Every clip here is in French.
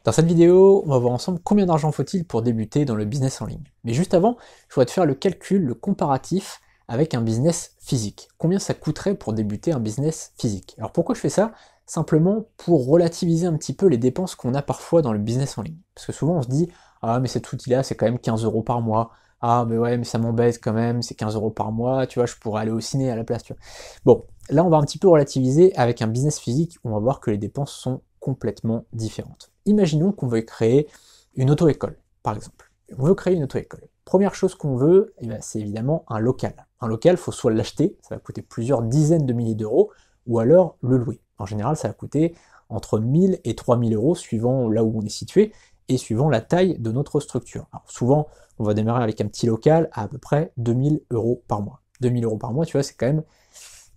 Dans cette vidéo, on va voir ensemble combien d'argent faut-il pour débuter dans le business en ligne. Mais juste avant, je voudrais te faire le calcul, le comparatif avec un business physique. Combien ça coûterait pour débuter un business physique? Alors pourquoi je fais ça? Simplement pour relativiser un petit peu les dépenses qu'on a parfois dans le business en ligne. Parce que souvent on se dit, ah mais cet outil-là c'est quand même 15 € par mois. Ah mais ouais mais ça m'embête quand même, c'est 15 € par mois, tu vois, je pourrais aller au ciné à la place, tu vois. Bon, là on va un petit peu relativiser avec un business physique où on va voir que les dépenses sont complètement différentes. Imaginons qu'on veuille créer une auto-école, par exemple. On veut créer une auto-école. Première chose qu'on veut, eh ben, c'est évidemment un local. Un local, il faut soit l'acheter, ça va coûter plusieurs dizaines de milliers d'euros, ou alors le louer. En général, ça va coûter entre 1000 et 3000 euros, suivant là où on est situé, et suivant la taille de notre structure. Alors souvent, on va démarrer avec un petit local à peu près 2000 euros par mois. 2000 euros par mois, tu vois, c'est quand même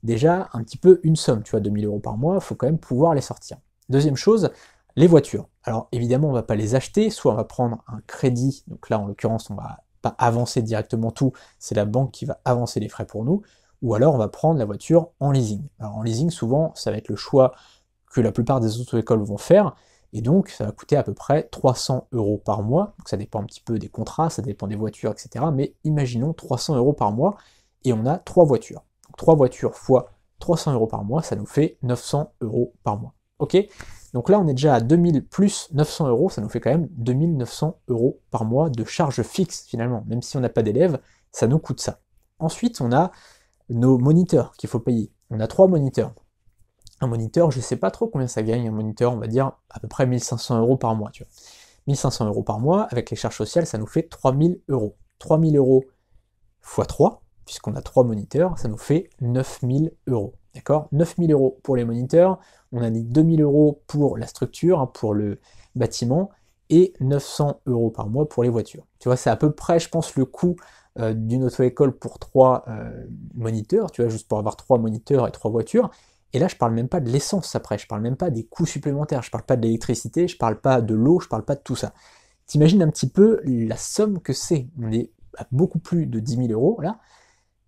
déjà un petit peu une somme, tu vois, 2000 euros par mois, il faut quand même pouvoir les sortir. Deuxième chose, les voitures. Alors évidemment, on ne va pas les acheter, soit on va prendre un crédit, donc là en l'occurrence, on va pas avancer directement tout, c'est la banque qui va avancer les frais pour nous, ou alors on va prendre la voiture en leasing. Alors en leasing, souvent, ça va être le choix que la plupart des auto-écoles vont faire, et donc ça va coûter à peu près 300 euros par mois, donc ça dépend un petit peu des contrats, ça dépend des voitures, etc. Mais imaginons 300 euros par mois, et on a 3 voitures. Donc 3 voitures fois 300 euros par mois, ça nous fait 900 euros par mois. Ok? Donc là, on est déjà à 2000 plus 900 euros, ça nous fait quand même 2900 euros par mois de charges fixes finalement. Même si on n'a pas d'élèves, ça nous coûte ça. Ensuite, on a nos moniteurs qu'il faut payer. On a 3 moniteurs. Un moniteur, je ne sais pas trop combien ça gagne, un moniteur, on va dire à peu près 1500 euros par mois. Tu vois. 1500 euros par mois, avec les charges sociales, ça nous fait 3000 euros. 3000 euros x 3, puisqu'on a 3 moniteurs, ça nous fait 9000 euros. D'accord? 9000 euros pour les moniteurs, on a dit 2000 euros pour la structure, hein, pour le bâtiment, et 900 euros par mois pour les voitures. Tu vois, c'est à peu près, je pense, le coût d'une auto-école pour 3 moniteurs, tu vois, juste pour avoir 3 moniteurs et 3 voitures. Et là, je parle même pas de l'essence après, je parle même pas des coûts supplémentaires, je parle pas de l'électricité, je parle pas de l'eau, je parle pas de tout ça. T'imagines un petit peu la somme que c'est. On est à beaucoup plus de 10 000 euros là.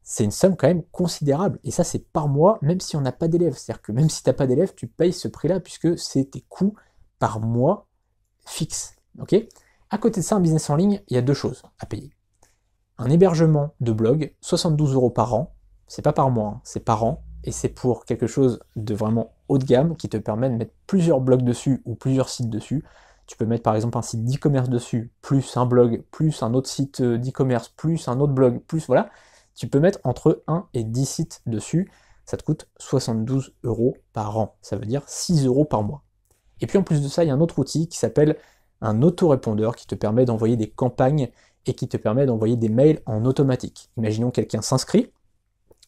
C'est une somme quand même considérable. Et ça, c'est par mois, même si on n'a pas d'élèves. C'est-à-dire que même si tu n'as pas d'élèves, tu payes ce prix-là, puisque c'est tes coûts par mois fixes. Okay, à côté de ça, un business en ligne, il y a 2 choses à payer. Un hébergement de blog, 72 euros par an. C'est pas par mois, hein, c'est par an. Et c'est pour quelque chose de vraiment haut de gamme qui te permet de mettre plusieurs blogs dessus ou plusieurs sites dessus. Tu peux mettre par exemple un site d'e-commerce dessus, plus un blog, plus un autre site d'e-commerce, plus un autre blog, plus voilà. Tu peux mettre entre 1 et 10 sites dessus, ça te coûte 72 euros par an, ça veut dire 6 euros par mois. Et puis en plus de ça, il y a un autre outil qui s'appelle un autorépondeur qui te permet d'envoyer des campagnes et qui te permet d'envoyer des mails en automatique. Imaginons quelqu'un s'inscrit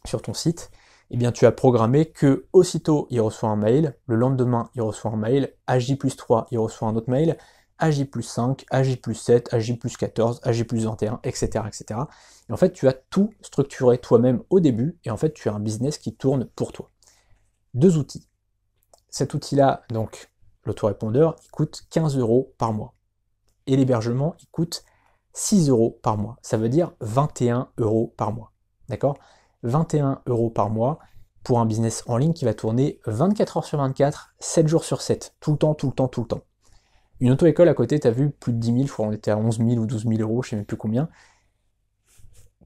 sur ton site, et bien tu as programmé que aussitôt il reçoit un mail, le lendemain il reçoit un mail, à J+3 il reçoit un autre mail, à J+5, à J+7, à J+14, à J+21, etc., etc. Et en fait, tu as tout structuré toi-même au début, et en fait, tu as un business qui tourne pour toi. 2 outils. Cet outil-là, donc, l'autorépondeur, il coûte 15 euros par mois. Et l'hébergement, il coûte 6 euros par mois. Ça veut dire 21 euros par mois. D'accord? 21 euros par mois pour un business en ligne qui va tourner 24 heures sur 24, 7 jours sur 7, tout le temps, tout le temps, tout le temps. Une auto-école à côté, tu as vu, plus de 10 000, je crois qu'on était à 11 000 ou 12 000 euros, je sais même plus combien.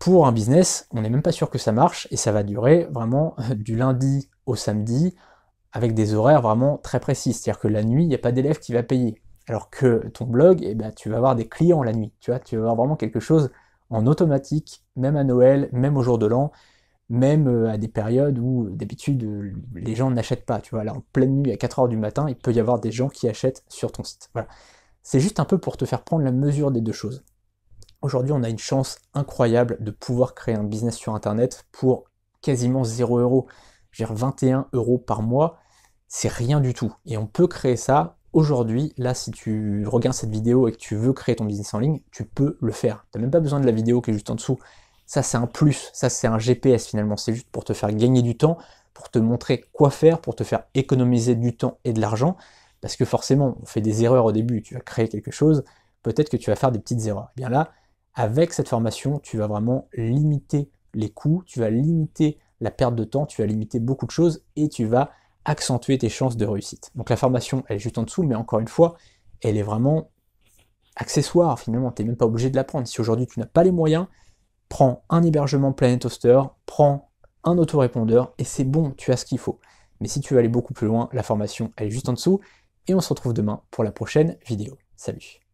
Pour un business, on n'est même pas sûr que ça marche, et ça va durer vraiment du lundi au samedi, avec des horaires vraiment très précis. C'est-à-dire que la nuit, il n'y a pas d'élève qui va payer. Alors que ton blog, eh ben, tu vas avoir des clients la nuit. Tu vois, tu vas avoir vraiment quelque chose en automatique, même à Noël, même au jour de l'an, même à des périodes où d'habitude les gens n'achètent pas. Tu vois, là en pleine nuit à 4 heures du matin, il peut y avoir des gens qui achètent sur ton site. Voilà. C'est juste un peu pour te faire prendre la mesure des 2 choses. Aujourd'hui, on a une chance incroyable de pouvoir créer un business sur Internet pour quasiment 0 euros. Je veux dire, 21 euros par mois, c'est rien du tout. Et on peut créer ça aujourd'hui. Là, si tu regardes cette vidéo et que tu veux créer ton business en ligne, tu peux le faire. Tu n'as même pas besoin de la vidéo qui est juste en dessous. Ça, c'est un plus. Ça, c'est un GPS finalement. C'est juste pour te faire gagner du temps, pour te montrer quoi faire, pour te faire économiser du temps et de l'argent. Parce que forcément, on fait des erreurs au début. Tu vas créer quelque chose, peut-être que tu vas faire des petites erreurs. Et bien là, avec cette formation, tu vas vraiment limiter les coûts, tu vas limiter la perte de temps, tu vas limiter beaucoup de choses et tu vas accentuer tes chances de réussite. Donc la formation, elle est juste en dessous, mais encore une fois, elle est vraiment accessoire finalement, tu n'es même pas obligé de la prendre. Si aujourd'hui tu n'as pas les moyens, prends un hébergement Planet Hoster, prends un autorépondeur et c'est bon, tu as ce qu'il faut. Mais si tu veux aller beaucoup plus loin, la formation elle est juste en dessous et on se retrouve demain pour la prochaine vidéo. Salut!